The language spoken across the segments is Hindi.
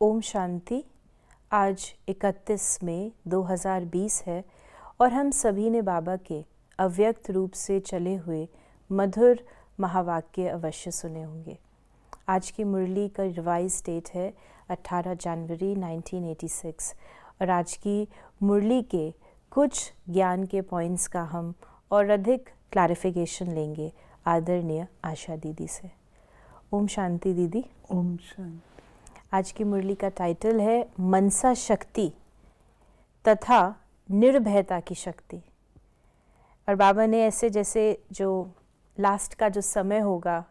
ओम शांति। आज 31 मई 2020 है और हम सभी ने बाबा के अव्यक्त रूप से चले हुए मधुर महावाक्य अवश्य सुने होंगे। आज की मुरली का रिवाइज डेट है 18 जनवरी 1986 और आज की मुरली के कुछ ज्ञान के पॉइंट्स का हम और अधिक क्लैरिफिकेशन लेंगे आदरणीय आशा दीदी से। ओम शांति दीदी। ओम शांति। आज की मुरली का टाइटल है मनसा शक्ति तथा निर्भयता की शक्ति। और बाबा ने ऐसे जैसे जो लास्ट का जो समय होगा,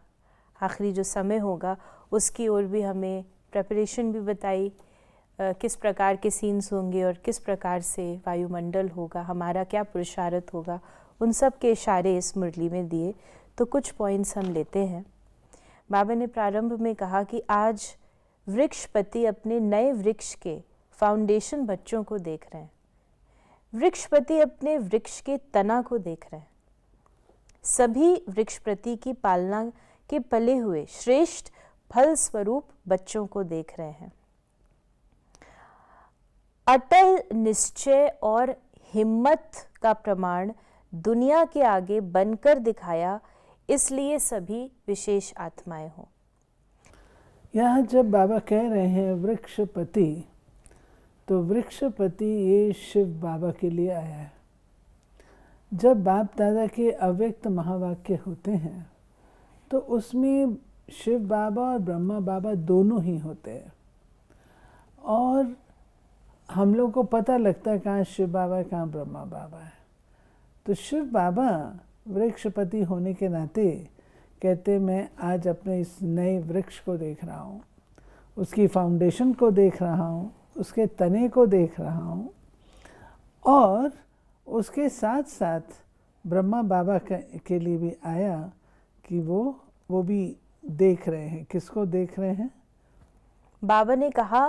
आखिरी जो समय होगा, उसकी ओर भी हमें प्रेपरेशन भी बताई, किस प्रकार के सीन्स होंगे और किस प्रकार से वायुमंडल होगा, हमारा क्या पुरुषार्थ होगा, उन सब के इशारे इस मुरली में दिए। तो कुछ पॉइंट्स हम लेते हैं। बाबा ने प्रारंभ में कहा कि आज वृक्षपति अपने नए वृक्ष के फाउंडेशन बच्चों को देख रहे हैं। वृक्षपति अपने वृक्ष के तना को देख रहे हैं। सभी वृक्षपति की पालना के पले हुए श्रेष्ठ फल स्वरूप बच्चों को देख रहे हैं। अटल निश्चय और हिम्मत का प्रमाण दुनिया के आगे बनकर दिखाया, इसलिए सभी विशेष आत्माएं हों। यहाँ जब बाबा कह रहे हैं वृक्षपति, तो वृक्षपति ये शिव बाबा के लिए आया है। जब बाप दादा के अव्यक्त महावाक्य होते हैं तो उसमें शिव बाबा और ब्रह्मा बाबा दोनों ही होते हैं और हम लोग को पता लगता है कहाँ शिव बाबा है, कहाँ ब्रह्मा बाबा है। तो शिव बाबा वृक्षपति होने के नाते कहते मैं आज अपने इस नए वृक्ष को देख रहा हूँ, उसकी फाउंडेशन को देख रहा हूँ, उसके तने को देख रहा हूँ और उसके साथ साथ ब्रह्मा बाबा के लिए भी आया कि वो भी देख रहे हैं। किसको देख रहे हैं? बाबा ने कहा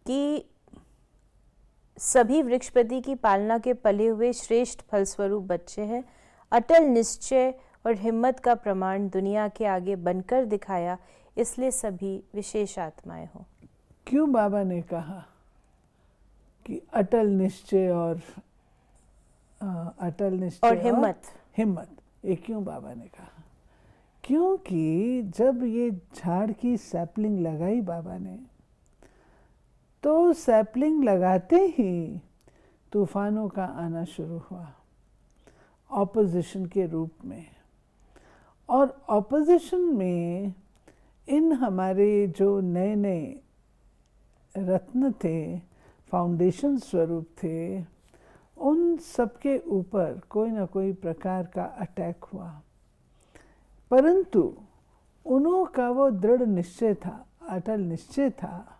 कि सभी वृक्षपति की पालना के पले हुए श्रेष्ठ फलस्वरूप बच्चे हैं। अटल निश्चय और हिम्मत का प्रमाण दुनिया के आगे बनकर दिखाया, इसलिए सभी विशेष आत्माएं हों। क्यों बाबा ने कहा कि अटल निश्चय और हिम्मत, ये क्यों बाबा ने कहा? क्योंकि जब ये झाड़ की सैपलिंग लगाई बाबा ने, तो सैपलिंग लगाते ही तूफानों का आना शुरू हुआ ऑपोजिशन के रूप में। और ऑपोजिशन में इन हमारे जो नए नए रत्न थे, फाउंडेशन स्वरूप थे, उन सबके ऊपर कोई ना कोई प्रकार का अटैक हुआ। परंतु उन्हों का वो दृढ़ निश्चय था, अटल निश्चय था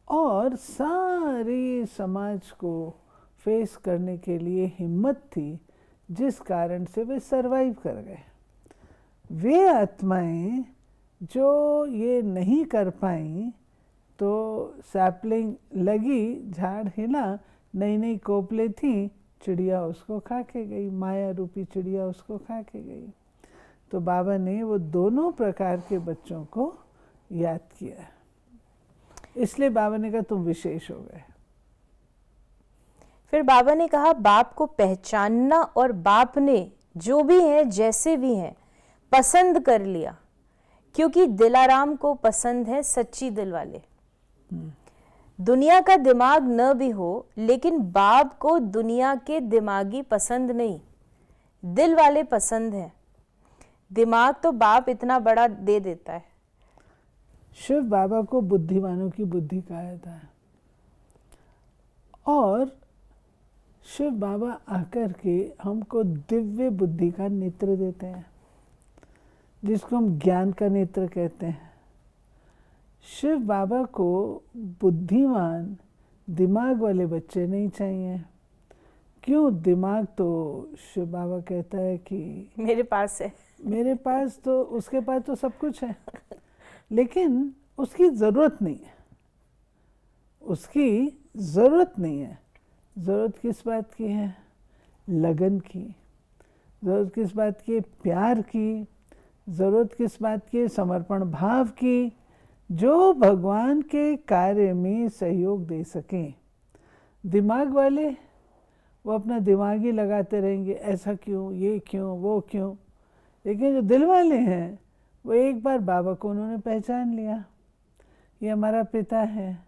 और सारे समाज को फेस करने के लिए हिम्मत थी, जिस कारण से वे सरवाइव कर गए। वे आत्माएं जो ये नहीं कर पाई, तो सैपलिंग लगी, झाड़ हिला, नई नई कोपले थी, चिड़िया उसको खा के गई, माया रूपी चिड़िया उसको खा के गई। तो बाबा ने वो दोनों प्रकार के बच्चों को याद किया, इसलिए बाबा ने कहा तुम विशेष हो गए। फिर बाबा ने कहा बाप को पहचानना और बाप ने जो भी हैं जैसे भी हैं पसंद कर लिया, क्योंकि दिलाराम को पसंद है सच्ची दिल वाले। दुनिया का दिमाग न भी हो, लेकिन बाप को दुनिया के दिमागी पसंद नहीं, दिल वाले पसंद हैं। दिमाग तो बाप इतना बड़ा दे देता है। शिव बाबा को बुद्धिमानों की बुद्धि कहा जाता है और शिव बाबा आकर के हमको दिव्य बुद्धि का नेत्र देते हैं, जिसको हम ज्ञान का नेत्र कहते हैं। शिव बाबा को बुद्धिमान दिमाग वाले बच्चे नहीं चाहिए। क्यों? दिमाग तो शिव बाबा कहता है कि मेरे पास है, मेरे पास तो, उसके पास तो सब कुछ है, लेकिन उसकी ज़रूरत नहीं है। उसकी ज़रूरत नहीं है। ज़रूरत किस बात की है? लगन की। ज़रूरत किस बात की? प्यार की। ज़रूरत किस बात की? समर्पण भाव की। जो भगवान के कार्य में सहयोग दे सकें। दिमाग वाले वो अपना दिमाग ही लगाते रहेंगे, ऐसा क्यों, ये क्यों, वो क्यों। लेकिन जो दिल वाले हैं वो एक बार बाबा को उन्होंने पहचान लिया, ये हमारा पिता है,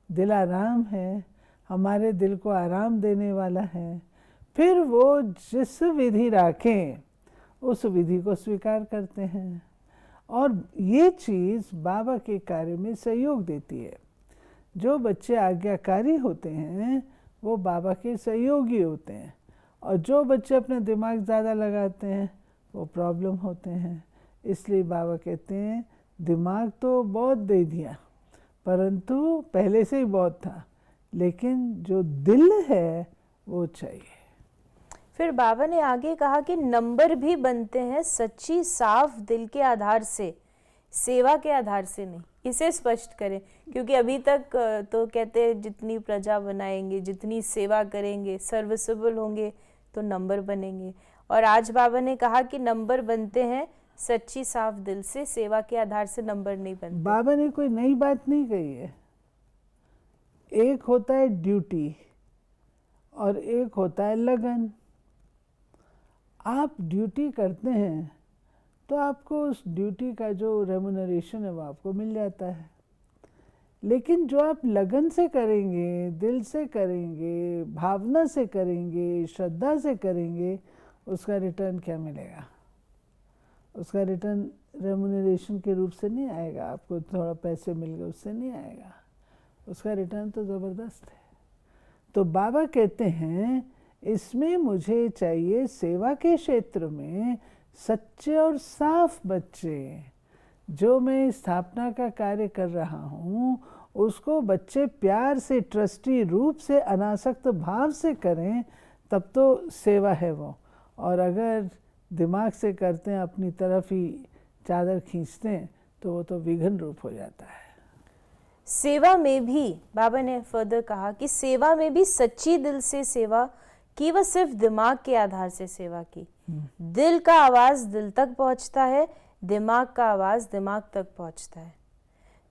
दिल आराम है, हमारे दिल को आराम देने वाला है। फिर वो जिस विधि रखें उस विधि को स्वीकार करते हैं और ये चीज़ बाबा के कार्य में सहयोग देती है। जो बच्चे आज्ञाकारी होते हैं वो बाबा के सहयोगी होते हैं और जो बच्चे अपना दिमाग ज़्यादा लगाते हैं वो प्रॉब्लम होते हैं। इसलिए बाबा कहते हैं दिमाग तो बहुत दे दिया, परंतु पहले से ही बहुत था, लेकिन जो दिल है वो चाहिए। फिर बाबा ने आगे कहा कि नंबर भी बनते हैं सच्ची साफ दिल के आधार से, सेवा के आधार से नहीं। इसे स्पष्ट करें, क्योंकि अभी तक तो कहते हैं जितनी प्रजा बनाएंगे, जितनी सेवा करेंगे, सर्विसेबल होंगे तो नंबर बनेंगे। और आज बाबा ने कहा कि नंबर बनते हैं सच्ची साफ दिल से, सेवा के आधार से नंबर नहीं बनते। बाबा ने कोई नई बात नहीं कही है। एक होता है ड्यूटी और एक होता है लगन। आप ड्यूटी करते हैं तो आपको उस ड्यूटी का जो रेम्यूनरेशन है वो आपको मिल जाता है, लेकिन जो आप लगन से करेंगे, दिल से करेंगे, भावना से करेंगे, श्रद्धा से करेंगे, उसका रिटर्न क्या मिलेगा? उसका रिटर्न रेम्यूनरेशन के रूप से नहीं आएगा, आपको थोड़ा पैसे मिल गए उससे नहीं आएगा, उसका रिटर्न तो ज़बरदस्त है। तो बाबा कहते हैं इसमें मुझे चाहिए सेवा के क्षेत्र में सच्चे और साफ बच्चे। जो मैं स्थापना का कार्य कर रहा हूँ उसको बच्चे प्यार से, ट्रस्टी रूप से, अनासक्त भाव से करें, तब तो सेवा है वो। और अगर दिमाग से करते हैं, अपनी तरफ ही चादर खींचते हैं, तो वो तो विघ्न रूप हो जाता है। सेवा में भी बाबा ने फर्दर कहा कि सेवा में भी सच्ची दिल से सेवा की, वह सिर्फ दिमाग के आधार से सेवा की। दिल का आवाज़ दिल तक पहुंचता है, दिमाग का आवाज़ दिमाग तक पहुंचता है।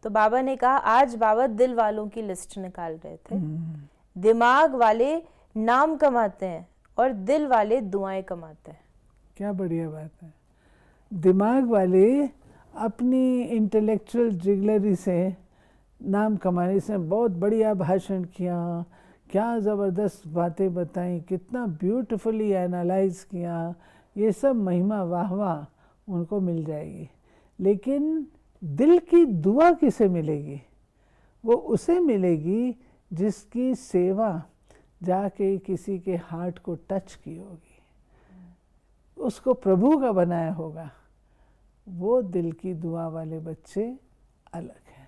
तो बाबा ने कहा, आज बाबा दिल वालों की लिस्ट निकाल रहे थे। दिमाग वाले नाम कमाते हैं और दिल वाले दुआएं कमाते हैं। क्या बढ़िया बात है। दिमाग वाले अपनी इंटेलेक्चुअल जिगलरी से नाम कमाने से बहुत बढ़िया भाषण किया, क्या ज़बरदस्त बातें बताई, कितना ब्यूटीफुली एनालाइज किया, ये सब महिमा वाह वाह उनको मिल जाएगी। लेकिन दिल की दुआ किसे मिलेगी? वो उसे मिलेगी जिसकी सेवा जाके किसी के हार्ट को टच की होगी, उसको प्रभु का बनाया होगा। वो दिल की दुआ वाले बच्चे अलग हैं।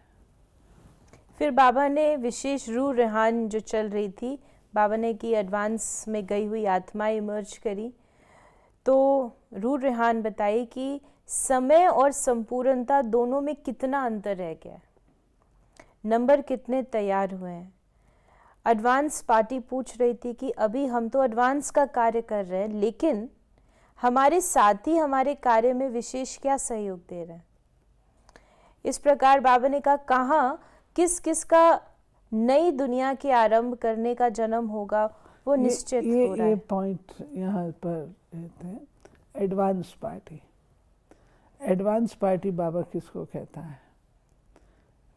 फिर बाबा ने विशेष रूह रेहान जो चल रही थी, बाबा ने की एडवांस में गई हुई आत्माएं इमर्ज करी, तो रूह रेहान बताई कि समय और संपूर्णता दोनों में कितना अंतर रह गया है, नंबर कितने तैयार हुए हैं। एडवांस पार्टी पूछ रही थी कि अभी हम तो एडवांस का कार्य कर रहे हैं, लेकिन हमारे साथी हमारे कार्य में विशेष क्या सहयोग दे रहे हैं। इस प्रकार बाबा ने कहा, कहाँ किस किस का नई दुनिया के आरंभ करने का जन्म होगा वो निश्चित हो रहा है। ये पॉइंट यहाँ पर रहते हैं। एडवांस पार्टी, एडवांस पार्टी बाबा किसको कहता है?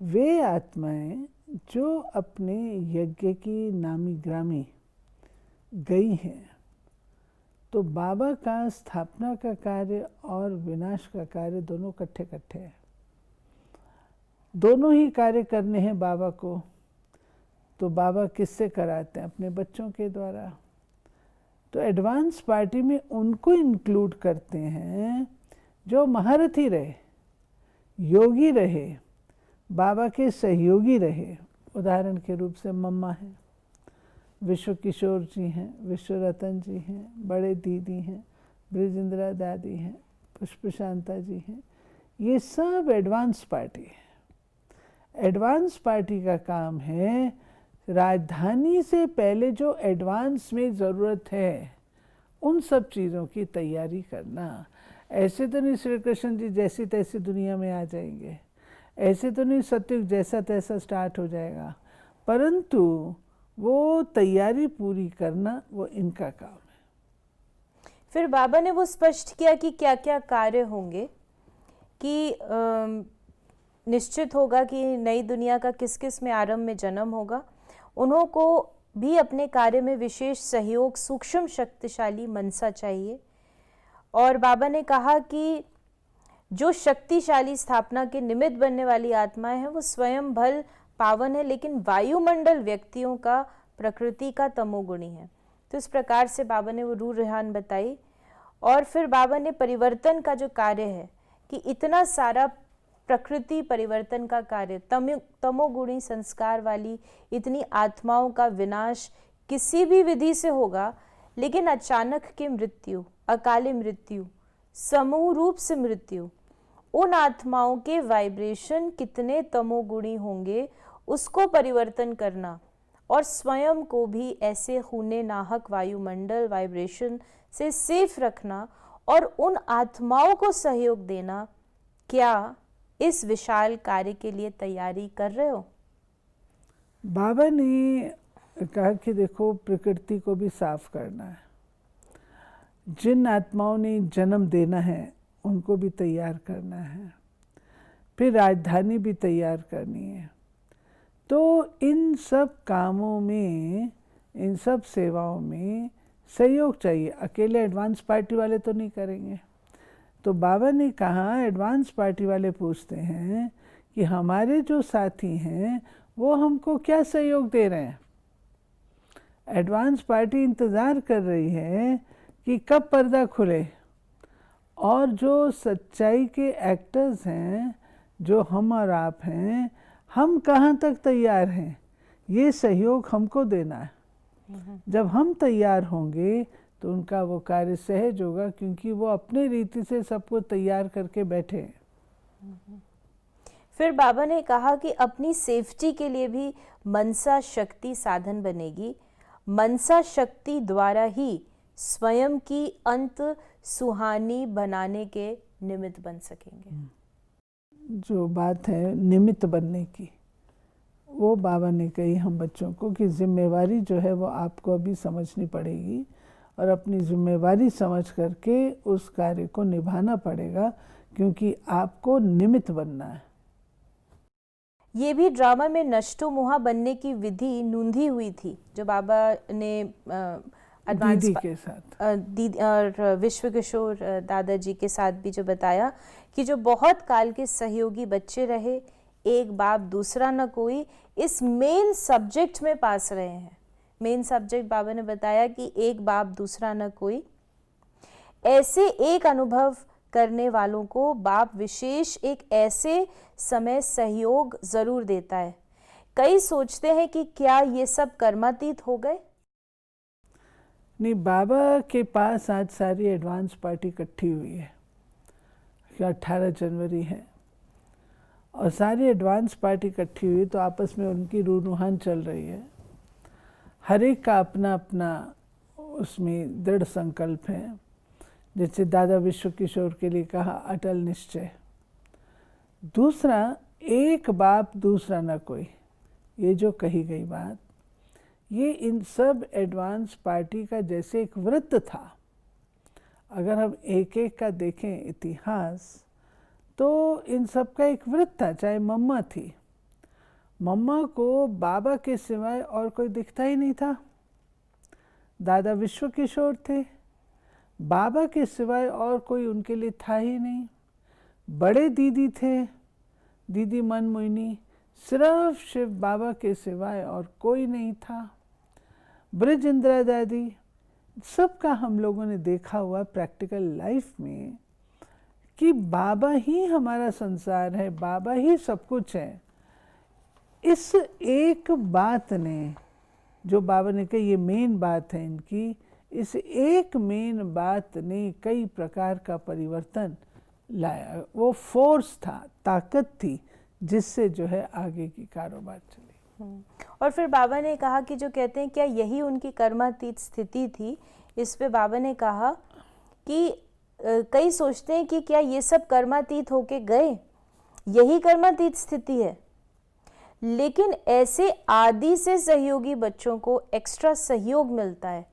वे आत्माएं जो अपने यज्ञ की नामी ग्रामी गई हैं। तो बाबा का स्थापना का कार्य और विनाश का कार्य दोनों इकट्ठे इकट्ठे हैं, दोनों ही कार्य करने हैं बाबा को। तो बाबा किससे कराते हैं? अपने बच्चों के द्वारा। तो एडवांस पार्टी में उनको इंक्लूड करते हैं जो महारथी रहे, योगी रहे, बाबा के सहयोगी रहे। उदाहरण के रूप से मम्मा हैं, विश्व किशोर जी हैं, विश्व रतन जी हैं, बड़े दीदी हैं, ब्रिजेंद्रा दादी हैं, पुष्प शांता जी हैं। ये सब एडवांस पार्टी है। एडवांस पार्टी का काम है राजधानी से पहले जो एडवांस में ज़रूरत है उन सब चीज़ों की तैयारी करना। ऐसे तो नहीं श्री कृष्ण जी जैसी तैसी दुनिया में आ जाएंगे। ऐसे तो नहीं सत्युग जैसा तैसा स्टार्ट हो जाएगा, परंतु वो तैयारी पूरी करना वो इनका काम है। फिर बाबा ने वो स्पष्ट किया कि क्या क्या कार्य होंगे, कि निश्चित होगा कि नई दुनिया का किस किस में आरंभ में जन्म होगा। उन्हों को भी अपने कार्य में विशेष सहयोग सूक्ष्म शक्तिशाली मनसा चाहिए। और बाबा ने कहा कि जो शक्तिशाली स्थापना के निमित्त बनने वाली आत्माएं हैं वो स्वयं भल पावन है, लेकिन वायुमंडल व्यक्तियों का प्रकृति का तमोगुणी है। तो इस प्रकार से बाबा ने वो रूह रेहान बताई। और फिर बाबा ने परिवर्तन का जो कार्य है कि इतना सारा प्रकृति परिवर्तन का कार्य, तमोगुणी संस्कार वाली इतनी आत्माओं का विनाश किसी भी विधि से होगा, लेकिन अचानक की मृत्यु, अकाली मृत्यु, समूह रूप से मृत्यु, उन आत्माओं के वाइब्रेशन कितने तमोगुणी होंगे उसको परिवर्तन करना और स्वयं को भी ऐसे खूने नाहक वायुमंडल वाइब्रेशन से सेफ रखना और उन आत्माओं को सहयोग देना। क्या इस विशाल कार्य के लिए तैयारी कर रहे हो? बाबा ने कहा कि देखो प्रकृति को भी साफ करना है, जिन आत्माओं ने जन्म देना है उनको भी तैयार करना है, फिर राजधानी भी तैयार करनी है। तो इन सब कामों में, इन सब सेवाओं में सहयोग चाहिए। अकेले एडवांस पार्टी वाले तो नहीं करेंगे। तो बाबा ने कहा, एडवांस पार्टी वाले पूछते हैं कि हमारे जो साथी हैं वो हमको क्या सहयोग दे रहे हैं। एडवांस पार्टी इंतज़ार कर रही है कि कब पर्दा खुले, और जो सच्चाई के एक्टर्स हैं, जो हम और आप हैं, हम कहाँ तक तैयार हैं, ये सहयोग हमको देना है। जब हम तैयार होंगे तो उनका वो कार्य सहज होगा, क्योंकि वो अपने रीति से सबको तैयार करके बैठे हैं। फिर बाबा ने कहा कि अपनी सेफ्टी के लिए भी मनसा शक्ति साधन बनेगी। मनसा शक्ति द्वारा ही स्वयं की अंत सुहानी बनाने के निमित्त बन सकेंगे। जो बात है निमित्त बनने की, वो बाबा ने कही हम बच्चों को कि जिम्मेवारी जो है वो आपको अभी समझनी पड़ेगी, और अपनी जिम्मेवारी समझ करके उस कार्य को निभाना पड़ेगा, क्योंकि आपको निमित्त बनना है। ये भी ड्रामा में नष्टो मुहा बनने की विधि नूंधी हुई थी, जो बाबा ने एडवांस दीदी के साथ, दीदी और विश्व किशोर दादाजी के साथ भी जो बताया कि जो बहुत काल के सहयोगी बच्चे रहे, एक बाप दूसरा न कोई, इस मेन सब्जेक्ट में पास रहे हैं। मेन सब्जेक्ट बाबा ने बताया कि एक बाप दूसरा न कोई। ऐसे एक अनुभव करने वालों को बाप विशेष एक ऐसे समय सहयोग जरूर देता है। कई सोचते हैं कि क्या ये सब कर्मातीत हो गए? नहीं, बाबा के पास आज सारी एडवांस पार्टी इकट्ठी हुई है, 18 जनवरी है, और सारी एडवांस पार्टी इकट्ठी हुई, तो आपस में उनकी रूहान चल रही है। हर एक का अपना अपना उसमें दृढ़ संकल्प है। जैसे दादा विश्व किशोर के लिए कहा अटल निश्चय। दूसरा, एक बाप दूसरा न कोई, ये जो कही गई बात, ये इन सब एडवांस पार्टी का जैसे एक व्रत था। अगर हम एक एक का देखें इतिहास, तो इन सब का एक व्रत था। चाहे मम्मा थी, मम्मा को बाबा के सिवाय और कोई दिखता ही नहीं था। दादा विश्व किशोर थे, बाबा के सिवाय और कोई उनके लिए था ही नहीं। बड़े दीदी थे, दीदी मनमोहिनी, सिर्फ शिव बाबा के सिवाय और कोई नहीं था। ब्रिज इंदिरा दादी, सबका हम लोगों ने देखा हुआ प्रैक्टिकल लाइफ में कि बाबा ही हमारा संसार है, बाबा ही सब कुछ है। इस एक बात ने, जो बाबा ने कही ये मेन बात है इनकी, इस एक मेन बात ने कई प्रकार का परिवर्तन लाया। वो फोर्स था, ताकत थी, जिससे जो है आगे की कारोबार चली। और फिर बाबा ने कहा कि जो कहते हैं क्या यही उनकी कर्मातीत स्थिति थी, इस पे बाबा ने कहा कि कई सोचते हैं कि क्या ये सब कर्मातीत होके गए, यही कर्मातीत स्थिति है। लेकिन ऐसे आदि से सहयोगी बच्चों को एक्स्ट्रा सहयोग मिलता है,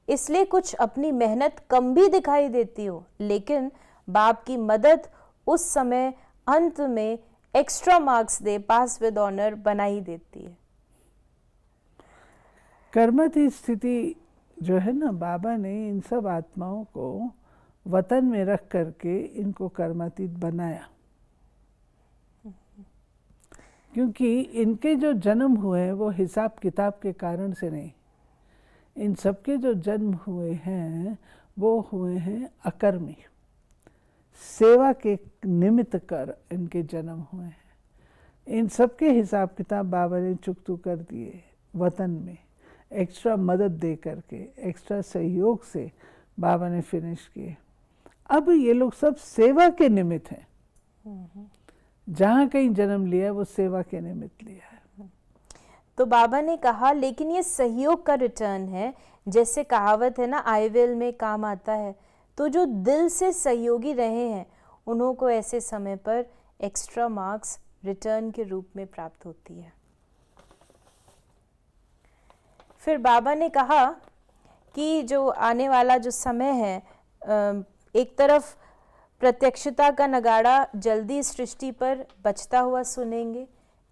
इसलिए कुछ अपनी मेहनत कम भी दिखाई देती हो, लेकिन बाप की मदद उस समय अंत में एक्स्ट्रा मार्क्स दे पास विद ऑनर बना ही देती है। कर्मातीत स्थिति जो है ना, बाबा ने इन सब आत्माओं को वतन में रख करके इनको कर्मातीत बनाया, क्योंकि इनके जो जन्म हुए हैं वो हिसाब किताब के कारण से नहीं। इन सबके जो जन्म हुए हैं वो हुए हैं अकर्मी, सेवा के निमित्त कर इनके जन्म हुए हैं। इन सबके हिसाब किताब बाबा ने चुकतू कर दिए वतन में, एक्स्ट्रा मदद दे करके, एक्स्ट्रा सहयोग से बाबा ने फिनिश किए। अब ये लोग सब सेवा के निमित्त हैं। जहाँ कहीं जन्म लिया वो सेवा के निमित्त लिया है। तो बाबा ने कहा लेकिन ये सहयोग का रिटर्न है, जैसे कहावत है ना, आई विल में काम आता है। तो जो दिल से सहयोगी रहे हैं उन्हों को ऐसे समय पर एक्स्ट्रा मार्क्स रिटर्न के रूप में प्राप्त होती है। फिर बाबा ने कहा कि जो आने वाला जो समय है, एक तरफ प्रत्यक्षता का नगाड़ा जल्दी सृष्टि पर बजता हुआ सुनेंगे,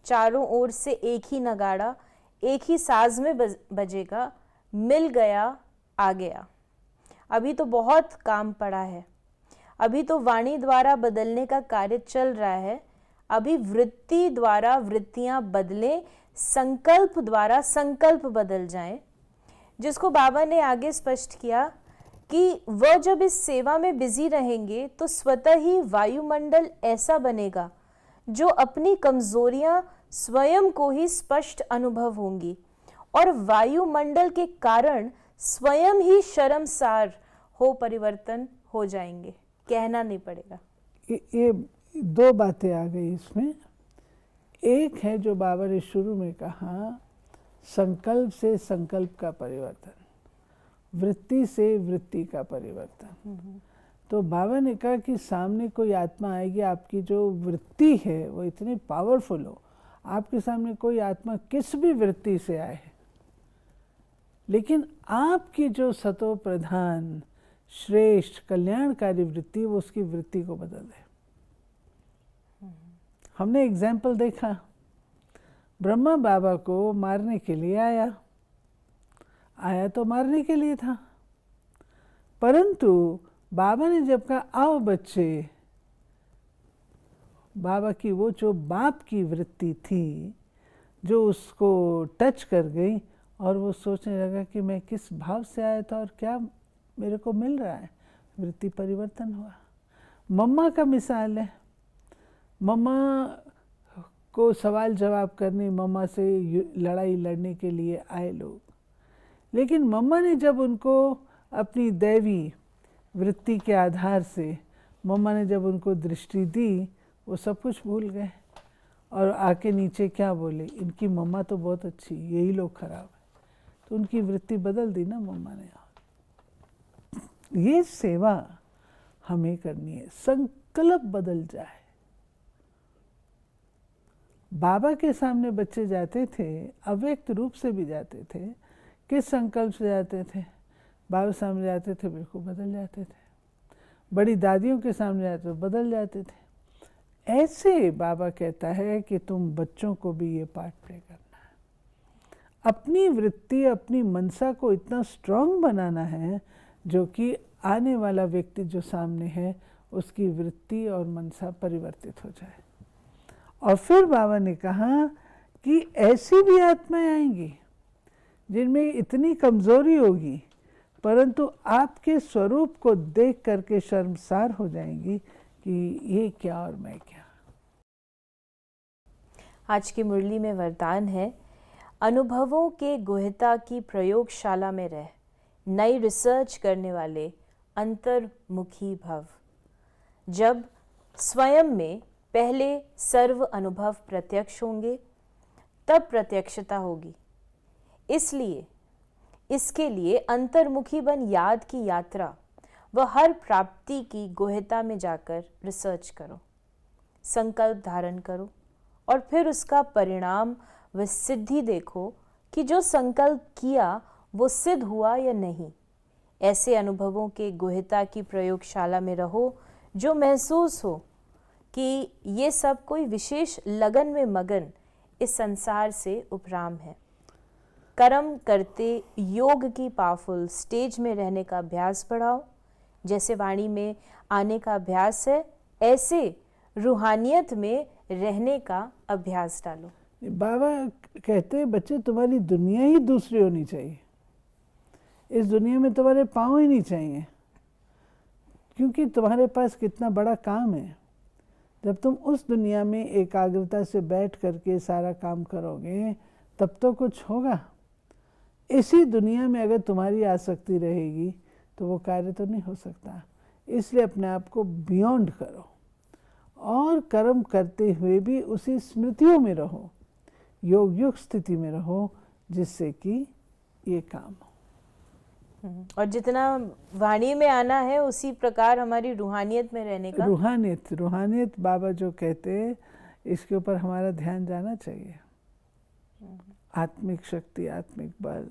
चारों ओर से एक ही नगाड़ा एक ही साज में बजेगा, मिल गया आ गया। अभी तो बहुत काम पड़ा है, अभी तो वाणी द्वारा बदलने का कार्य चल रहा है। अभी वृत्ति द्वारा वृत्तियां बदलें, संकल्प द्वारा संकल्प बदल जाएं। जिसको बाबा ने आगे स्पष्ट किया कि वह जब इस सेवा में बिजी रहेंगे तो स्वतः ही वायुमंडल ऐसा बनेगा जो अपनी कमजोरियां स्वयं को ही स्पष्ट अनुभव होंगी और वायुमंडल के कारण स्वयं ही शर्मसार हो परिवर्तन हो जाएंगे, कहना नहीं पड़ेगा। ये दो बातें आ गई इसमें। एक है जो बाबा ने शुरू में कहा, संकल्प से संकल्प का परिवर्तन, वृत्ति से वृत्ति का परिवर्तन। तो बाबा ने कहा कि सामने कोई आत्मा आएगी, आपकी जो वृत्ति है वो इतनी पावरफुल हो, आपके सामने कोई आत्मा किस भी वृत्ति से आए, लेकिन आपकी जो सतो प्रधान श्रेष्ठ कल्याणकारी वृत्ति वो उसकी वृत्ति को बदल दे। हमने एग्जाम्पल देखा, ब्रह्मा बाबा को मारने के लिए आया तो मारने के लिए था, परंतु बाबा ने जब कहा आओ बच्चे, बाबा की वो जो बाप की वृत्ति थी जो उसको टच कर गई और वो सोचने लगा कि मैं किस भाव से आया था और क्या मेरे को मिल रहा है, वृत्ति परिवर्तन हुआ। मम्मा का मिसाल है, मम्मा को सवाल जवाब करने, मम्मा से लड़ाई लड़ने के लिए आए लोग, लेकिन मम्मा ने जब उनको अपनी दैवी वृत्ति के आधार से मम्मा ने जब उनको दृष्टि दी, वो सब कुछ भूल गए और आके नीचे क्या बोले, इनकी मम्मा तो बहुत अच्छी, यही लोग खराब है। तो उनकी वृत्ति बदल दी ना मम्मा ने। ये सेवा हमें करनी है, संकल्प बदल जाए। बाबा के सामने बच्चे जाते थे, अव्यक्त रूप से भी जाते थे, किस संकल्प से जाते थे, बाबा सामने जाते थे बिल्कुल बदल जाते थे, बड़ी दादियों के सामने जाते थे बदल जाते थे। ऐसे बाबा कहता है कि तुम बच्चों को भी ये पार्ट प्ले करना है, अपनी वृत्ति अपनी मनसा को इतना स्ट्रांग बनाना है जो कि आने वाला व्यक्ति जो सामने है उसकी वृत्ति और मनसा परिवर्तित हो जाए। और फिर बाबा ने कहा कि ऐसी भी आत्माएं आएंगी जिनमें इतनी कमजोरी होगी, परंतु आपके स्वरूप को देख करके शर्मसार हो जाएंगी कि ये क्या और मैं क्या। आज की मुरली में वरदान है, अनुभवों के गुहता की प्रयोगशाला में रह, नई रिसर्च करने वाले अंतर्मुखी भव। जब स्वयं में पहले सर्व अनुभव प्रत्यक्ष होंगे तब प्रत्यक्षता होगी। इसलिए इसके लिए अंतर्मुखी बन याद की यात्रा व हर प्राप्ति की गुहता में जाकर रिसर्च करो। संकल्प धारण करो और फिर उसका परिणाम व सिद्धि देखो कि जो संकल्प किया वो सिद्ध हुआ या नहीं। ऐसे अनुभवों के गुहिता की प्रयोगशाला में रहो जो महसूस हो कि ये सब कोई विशेष लगन में मगन इस संसार से उपराम है। कर्म करते योग की पावरफुल स्टेज में रहने का अभ्यास बढ़ाओ। जैसे वाणी में आने का अभ्यास है, ऐसे रूहानियत में रहने का अभ्यास डालो। बाबा कहते हैं बच्चे तुम्हारी दुनिया ही दूसरी होनी चाहिए, इस दुनिया में तुम्हारे पाँव ही नहीं चाहिए, क्योंकि तुम्हारे पास कितना बड़ा काम है। जब तुम उस दुनिया में एकाग्रता से बैठ करके सारा काम करोगे तब तो कुछ होगा। इसी दुनिया में अगर तुम्हारी आसक्ति रहेगी तो वो कार्य तो नहीं हो सकता। इसलिए अपने आप को बियॉन्ड करो और कर्म करते हुए भी उसी स्मृतियों में रहो, योग युक्त स्थिति में रहो, जिससे कि ये काम हो। और जितना वाणी में आना है उसी प्रकार हमारी रूहानियत में रहने का। रूहानियत बाबा जो कहते हैं, इसके ऊपर हमारा ध्यान जाना चाहिए। आत्मिक शक्ति, आत्मिक बल।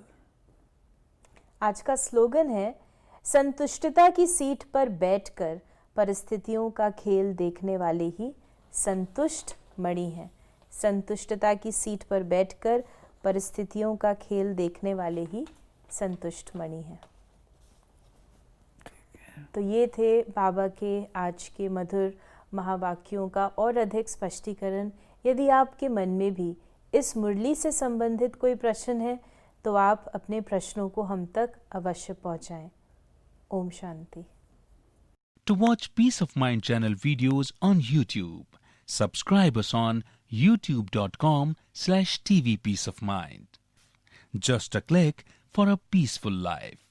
आज का स्लोगन है, संतुष्टता की सीट पर बैठकर परिस्थितियों का खेल देखने वाले ही संतुष्ट मणि हैं। संतुष्टता की सीट पर बैठकर परिस्थितियों का खेल देखने वाले ही संतुष्ट मणि है। तो ये थे बाबा के आज के मधुर महावाक्यों का और अधिक स्पष्टीकरण। यदि आपके मन में भी इस मुरली से संबंधित कोई प्रश्न है तो आप अपने प्रश्नों को हम तक अवश्य पहुंचाएं। Om Shanti. To watch Peace of Mind channel videos on YouTube, subscribe us on youtube.com/tvpeaceofmind. Just a click for a peaceful life.